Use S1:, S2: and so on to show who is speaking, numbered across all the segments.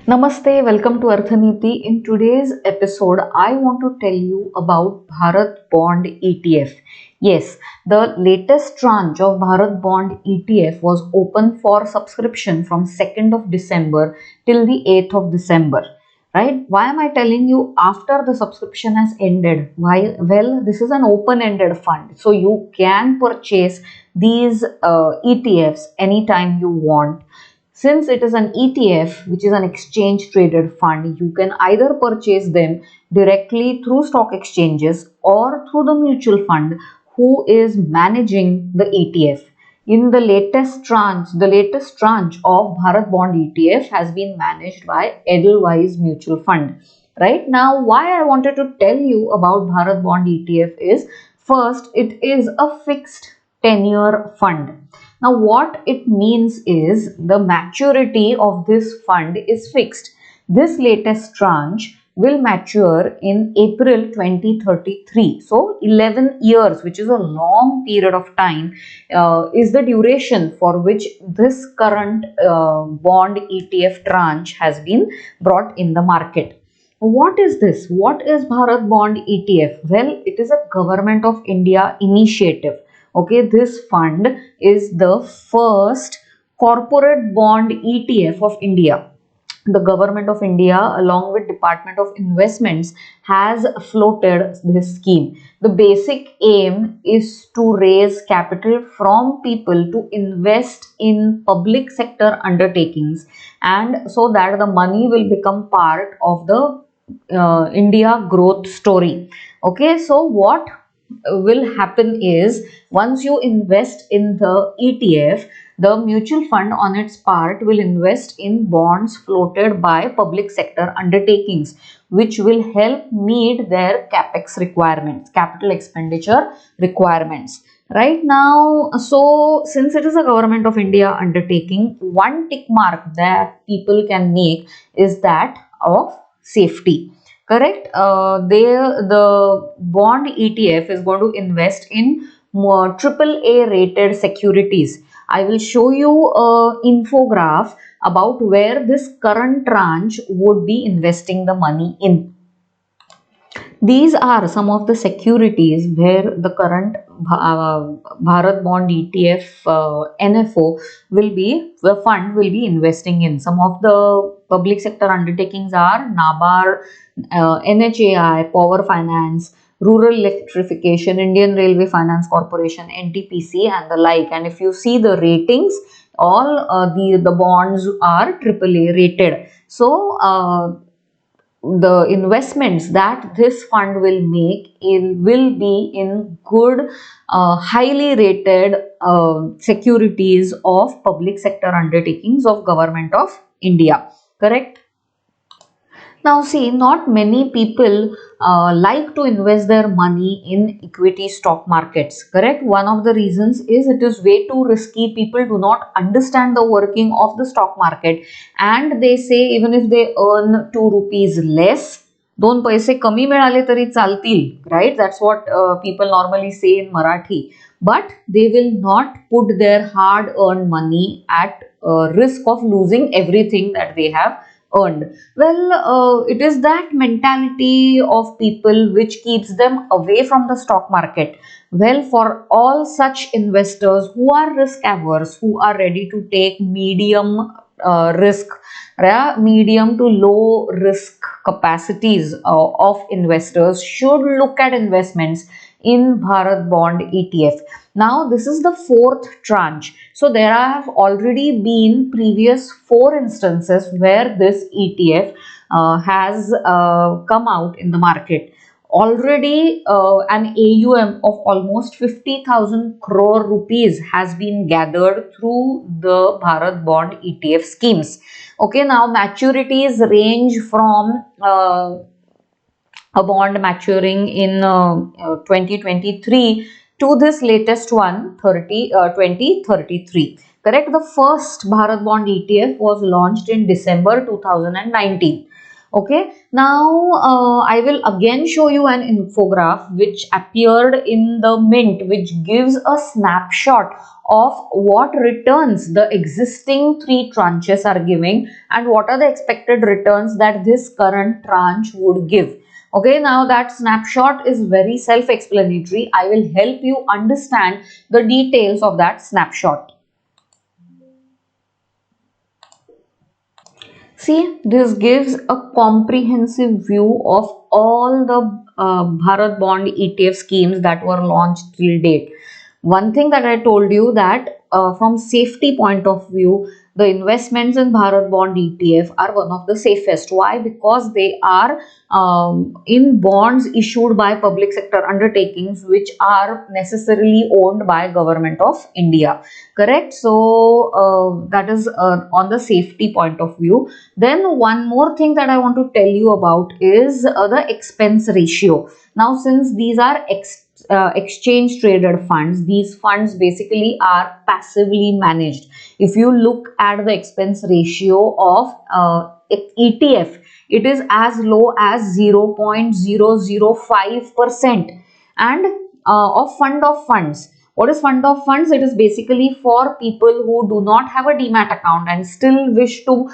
S1: Namaste, welcome to Arthaniti. In today's episode, I want to tell you about Bharat Bond ETF. Yes, the latest tranche of Bharat Bond ETF was open for subscription from 2nd of December till the 8th of December. Right? Why am I telling you after the subscription has ended? Why? Well, this is an open-ended fund, so you can purchase these ETFs anytime you want. Since it is an ETF, which is an exchange traded fund, you can either purchase them directly through stock exchanges or through the mutual fund who is managing the ETF. In the latest tranche of Bharat Bond ETF has been managed by Edelweiss Mutual Fund. Right now, why I wanted to tell you about Bharat Bond ETF is first, it is a fixed tenure fund. Now, what it means is the maturity of this fund is fixed. This latest tranche will mature in April 2033. So, 11 years, which is a long period of time, is the duration for which this current bond ETF tranche has been brought in the market. What is this? What is Bharat Bond ETF? Well, it is a Government of India initiative. Okay, this fund is the first corporate bond ETF of India. The Government of India along with Department of Investments has floated this scheme. The basic aim is to raise capital from people to invest in public sector undertakings, and so that the money will become part of the India growth story. Okay, so what will happen is once you invest in the ETF, the mutual fund on its part will invest in bonds floated by public sector undertakings, which will help meet their capex requirements, capital expenditure requirements. Right now, so since it is a Government of India undertaking, one tick mark that people can make is that of safety. Correct. The bond ETF is going to invest in more AAA rated securities. I will show you a infograph about where this current tranche would be investing the money in. These are some of the securities where the current Bharat Bond ETF NFO the fund will be investing in. Some of the public sector undertakings are NABAR, NHAI, Power Finance, Rural Electrification, Indian Railway Finance Corporation, NTPC, and the like. And if you see the ratings, all the bonds are AAA rated. So, the investments that this fund will make will be in good, highly rated securities of public sector undertakings of Government of India. Correct. Now, see, not many people like to invest their money in equity stock markets, correct? One of the reasons is it is way too risky. People do not understand the working of the stock market, and they say even if they earn 2 rupees less, दोन पैसे कमी मिळाले तरी चालतील, right? That's what people normally say in Marathi. But they will not put their hard-earned money at risk of losing everything that they have earned. Well, it is that mentality of people which keeps them away from the stock market. Well, for all such investors who are risk averse, who are ready to take medium risk, medium to low risk capacities of investors should look at investments in Bharat Bond ETF. Now, this is the fourth tranche. So, there have already been previous 4 instances where this ETF has come out in the market. Already an AUM of almost 50,000 crore rupees has been gathered through the Bharat Bond ETF schemes. Okay, now maturities range from a bond maturing in 2023 to this latest one 2033. Correct. The first Bharat Bond ETF was launched in December 2019. Okay, now I will again show you an infograph which appeared in the Mint, which gives a snapshot of what returns the existing three tranches are giving and what are the expected returns that this current tranche would give. Okay, now that snapshot is very self-explanatory. I will help you understand the details of that snapshot. See, this gives a comprehensive view of all the Bharat Bond ETF schemes that were launched till date. One thing that I told you that from safety point of view, the investments in Bharat Bond ETF are one of the safest. Why? Because they are in bonds issued by public sector undertakings which are necessarily owned by Government of India. Correct? So that is on the safety point of view. Then one more thing that I want to tell you about is the expense ratio. Now, since these are exchange traded funds, these funds basically are passively managed. If you look at the expense ratio of ETF, it is as low as 0.005%, and of fund of funds. What is fund of funds? It is basically for people who do not have a demat account and still wish to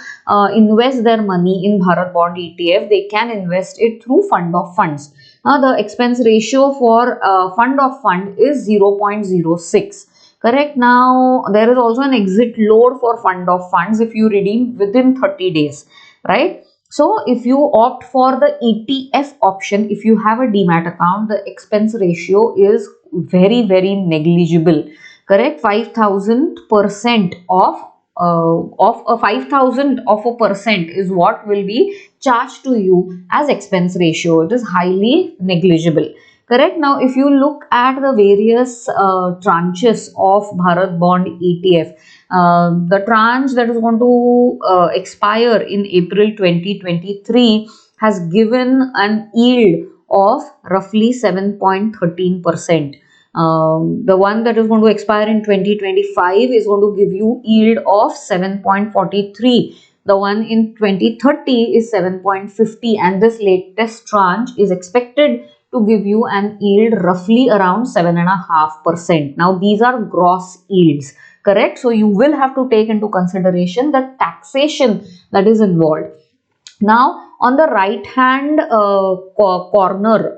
S1: invest their money in Bharat Bond ETF. They can invest it through fund of funds. Now, the expense ratio for fund of fund is 0.06. Correct. Now, there is also an exit load for fund of funds if you redeem within 30 days, right? So, if you opt for the ETF option, if you have a demat account, the expense ratio is very, very negligible. Correct. 5,000% of a 5,000 of a percent is what will be charged to you as expense ratio. It is highly negligible. Correct. Now, if you look at the various tranches of Bharat Bond ETF, the tranche that is going to expire in April 2023 has given an yield of roughly 7.13%. The one that is going to expire in 2025 is going to give you yield of 7.43. The one in 2030 is 7.50, and this latest tranche is expected to give you an yield roughly around 7.5%. Now, these are gross yields, correct? So, you will have to take into consideration the taxation that is involved. Now, on the right hand corner,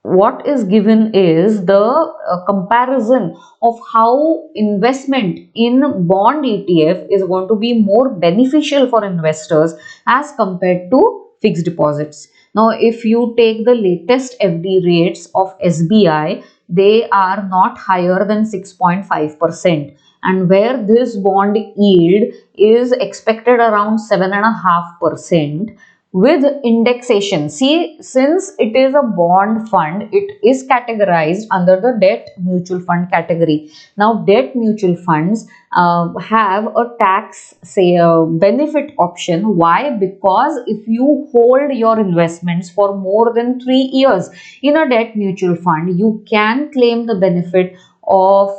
S1: what is given is the comparison of how investment in bond ETF is going to be more beneficial for investors as compared to fixed deposits. Now, if you take the latest FD rates of SBI, they are not higher than 6.5%, and where this bond yield is expected around 7.5%. With indexation. See, since it is a bond fund, it is categorized under the debt mutual fund category. Now, debt mutual funds have a tax benefit option. Why? Because if you hold your investments for more than 3 years in a debt mutual fund, you can claim the benefit of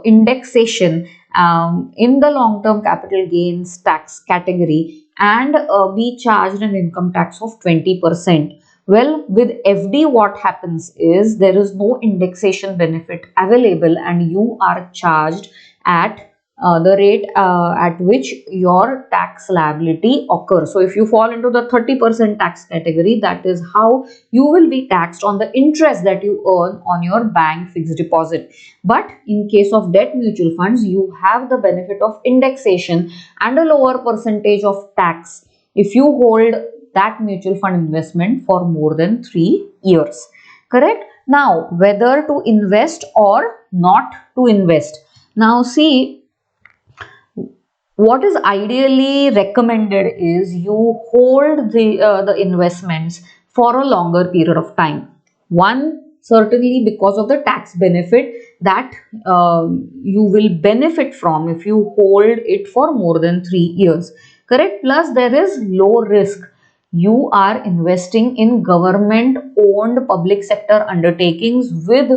S1: indexation in the long-term capital gains tax category and be charged an income tax of 20%. Well, with FD, what happens is there is no indexation benefit available and you are charged at the rate at which your tax liability occurs. So, if you fall into the 30% tax category, that is how you will be taxed on the interest that you earn on your bank fixed deposit. But in case of debt mutual funds, you have the benefit of indexation and a lower percentage of tax if you hold that mutual fund investment for more than 3 years. Correct? Now, whether to invest or not to invest. Now, see, what is ideally recommended is you hold the investments for a longer period of time. One, certainly because of the tax benefit that you will benefit from if you hold it for more than 3 years. Correct? Plus, there is low risk. You are investing in government owned public sector undertakings with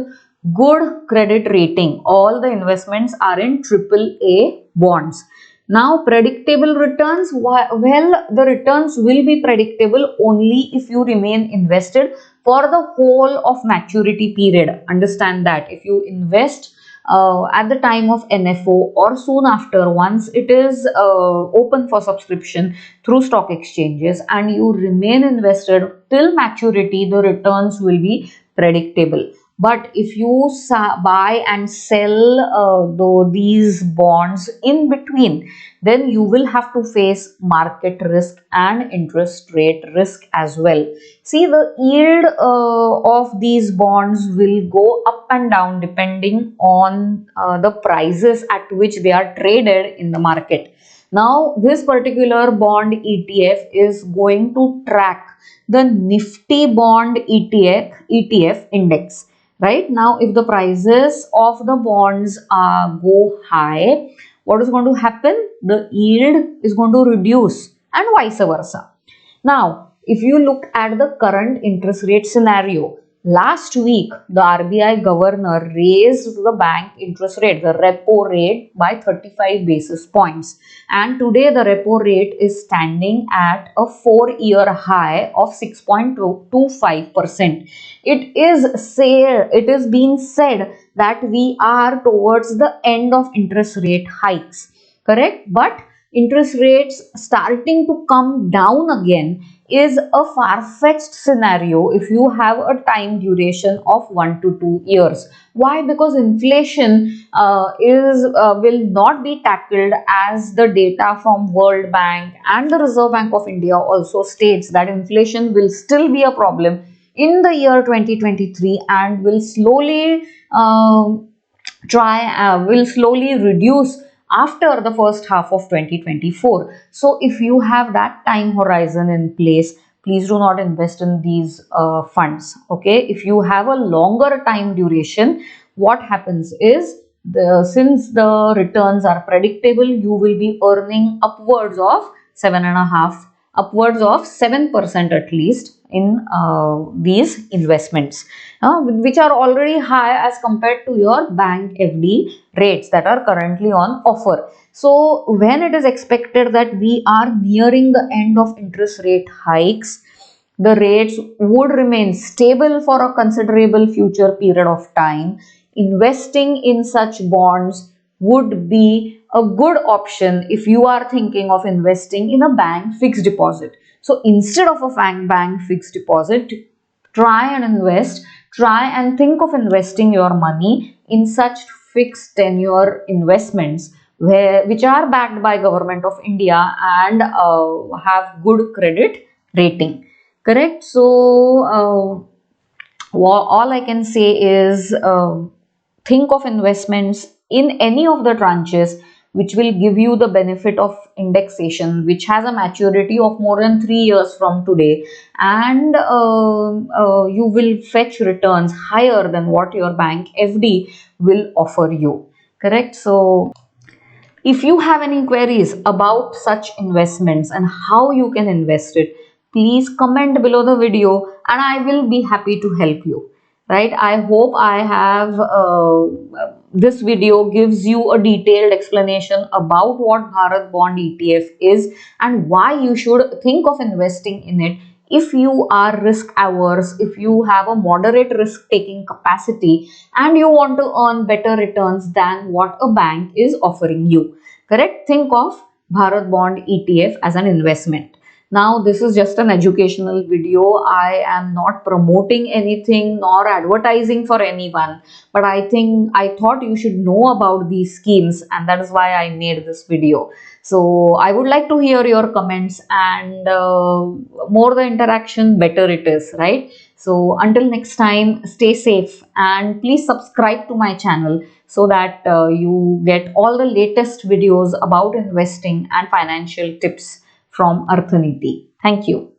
S1: good credit rating. All the investments are in AAA bonds. Now, predictable returns, well, the returns will be predictable only if you remain invested for the whole of maturity period. Understand that if you invest at the time of NFO or soon after, once it is open for subscription through stock exchanges and you remain invested till maturity, the returns will be predictable. But if you buy and sell these bonds in between, then you will have to face market risk and interest rate risk as well. See, the yield of these bonds will go up and down depending on the prices at which they are traded in the market. Now, this particular bond ETF is going to track the Nifty bond ETF index. Right now, if the prices of the bonds go high, what is going to happen? The yield is going to reduce and vice versa. Now, if you look at the current interest rate scenario, last week the RBI governor raised the bank interest rate, the repo rate, by 35 basis points. And today the repo rate is standing at a 4-year high of 6.25%. It is being said that we are towards the end of interest rate hikes, correct? But interest rates starting to come down again is a far-fetched scenario if you have a time duration of 1 to 2 years. Why? Because inflation will not be tackled, as the data from World Bank and the Reserve Bank of India also states that inflation will still be a problem in the year 2023 and will slowly reduce after the first half of 2024. So if you have that time horizon in place, please do not invest in these funds. Okay, if you have a longer time duration, what happens is, since the returns are predictable, you will be earning upwards of 7% at least in these investments, which are already high as compared to your bank FD rates that are currently on offer. So when it is expected that we are nearing the end of interest rate hikes, the rates would remain stable for a considerable future period of time. Investing in such bonds would be a good option if you are thinking of investing in a bank fixed deposit. So instead of a bank fixed deposit, try and think of investing your money in such fixed tenure investments which are backed by Government of India and have good credit rating. Correct? So all I can say is, think of investments in any of the tranches which will give you the benefit of indexation, which has a maturity of more than 3 years from today, and you will fetch returns higher than what your bank FD will offer you. Correct? So if you have any queries about such investments and how you can invest it, please comment below the video and I will be happy to help you. Right? I hope I have this video gives you a detailed explanation about what Bharat Bond ETF is and why you should think of investing in it if you are risk averse, if you have a moderate risk taking capacity and you want to earn better returns than what a bank is offering you. Correct? Think of Bharat Bond ETF as an investment. Now, this is just an educational video. I am not promoting anything nor advertising for anyone, but I thought you should know about these schemes, and that is why I made this video. So I would like to hear your comments, and more the interaction, better it is, right? So until next time, stay safe and please subscribe to my channel so that you get all the latest videos about investing and financial tips from Arthaniti. Thank you.